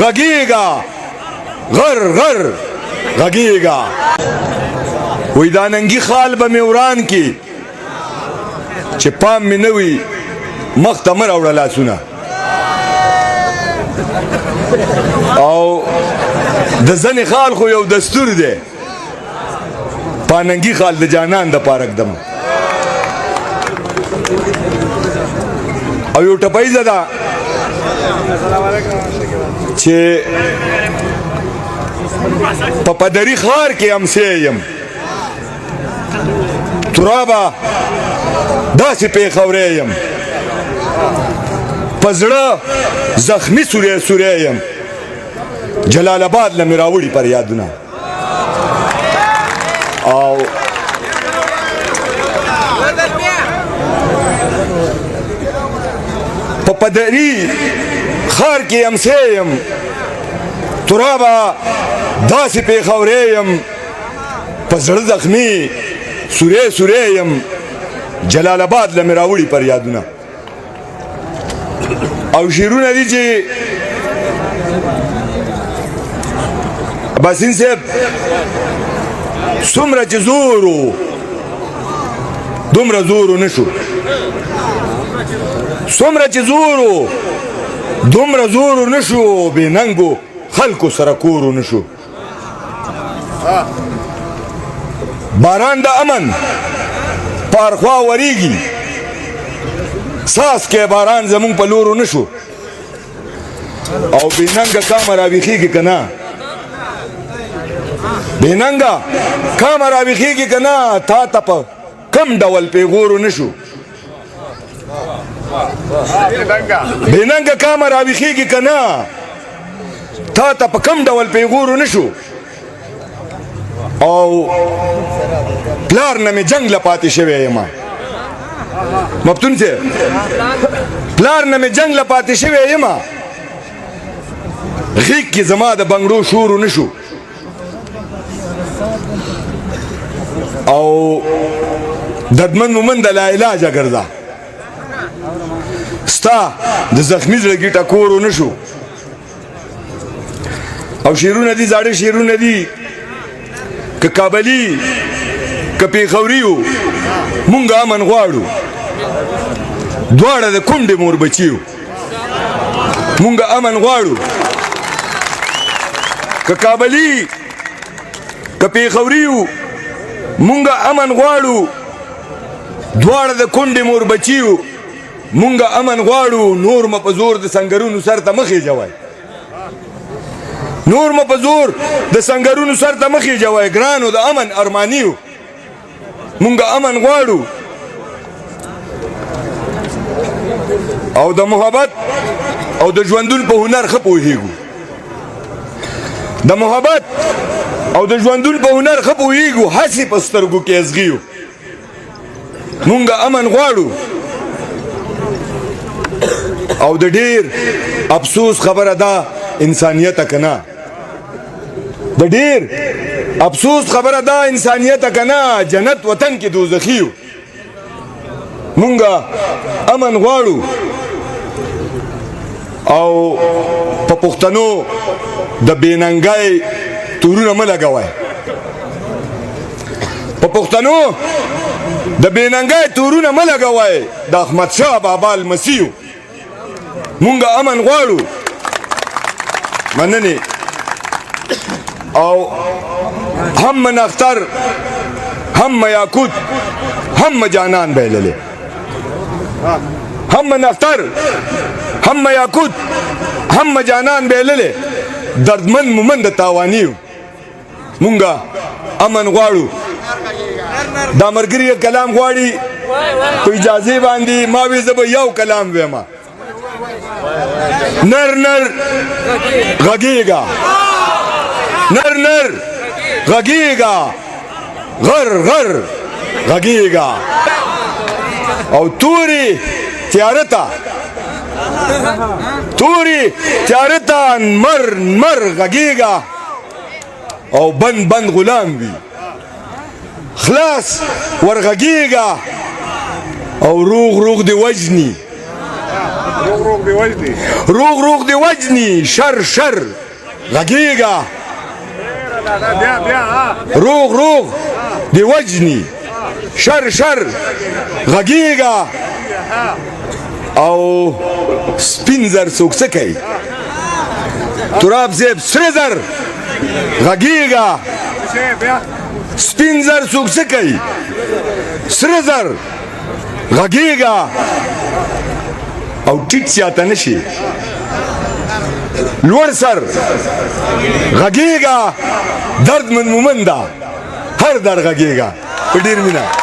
غږیږه غر غر غږیږه وی دا ننګي خال به مې وران کی چې پام مې نه وي مخ ته مه راوړه لاسونه او د زنې خال خو یو دستور دی پاننګي خال د جانان د پاره ږدم او یو ټپایزه ده چې په پدري ښار کې امسی یم ترابه داسې پېښوری یم په زړه زخمي سوری سوری یم جلال آباد له مې راوړي پر یادونه او په پدري ښار کې امسی یم ترابه داسې پېښوری یم په زړه زخمي سوری سوری یم جلال آباد له مې راوړي پر یادونه او شیرونه دي چې باسین صاحب څومره چې زور و دومره زور نشو څومره چې زور و دومره زور نشو بې ننګو خلکو سره کور نشو باران د امن پارخوا وریږي ساس کې باران زمون په لورو نشو او بیننګه کامرا ویخیږي کنه بیننګه کامرا ویخیږي کنه تا ته په کم ډول پیغورو نشو بیننګه کامرا ویخیږي کنه تا ته په کم ډول پیغورو نشو او پلار نه مې جنگ لپاتې شوی یم مفتون صاحب پلار نه مې جنگ لپاتې شوی یم غیږ کې زما د بنګړو شور نشو او دردمن مومن د لاعلاجه ګرځه ستا د زخمي زړه ګیټه کور نشو او شیرونه دي زاړه شیرونه دي که کابلی که پیښوریو مونږ امن غواړو دواړه د کونډې مور بچیو مونږ امن غواړو که کابلی که پیښوریو مونږ امن غواړو دواړه د کونډې مور بچیو مونږ امن غواړو نور مه په زور د سنګرونو سر ته مخې جوای نور مه په زور د سنګرونو سر ته مخې جوای ګرانو د امن ارمانیو مونږ امن غواړو او د محبت او د ژوندون په هنر ښه پوهیږو د محبت او د ژوندون په هنر ښه پوهیږو هسې په سترګو کې ازغیو مونږ امن غواړو او د ډیر افسوس خبره ده انسانیت کنه د ډیر افسوس خبره ده انسانیت کنه جنت وطن کې دوزخیو مونږه امن غواړو او په پښتنو د بېننګۍ تورونه مه لګوئ په پښتنو د بېننګۍ تورونه مه لګوئ د احمدشاه بابا لمسیو مونږه امن غواړو مننې او هم نختر هم یاقوت هم جانان بهللې هم نختر هم یاقوت هم جانان بهللې دردمن مومن د تاوانیو مونږه امن غواړو دا مرګري کلام غواړي په اجازه باندې ما وی زه به یو کلام وایم نر نر غږیږه نر نر غږیږه غر غر غږیږه او توري تیارتا توري تیارتا مر مر غږیږه او بند بند غلام وي خلاص ورغږیږه او روغ روغ دی وجني روغ روغ دی وجنی شر شر غږیږه روغ روغ دی وجنی شر شر غږیږه او سپین زر څوک څه کوي تراب زیب سره زر غږیږه سپین زر څوک څه کوي سره زر غږیږه او ټیټ زیاته نشي لوړ سر غږیږه درد من مومنده هر در غږیږه په ډېر مینه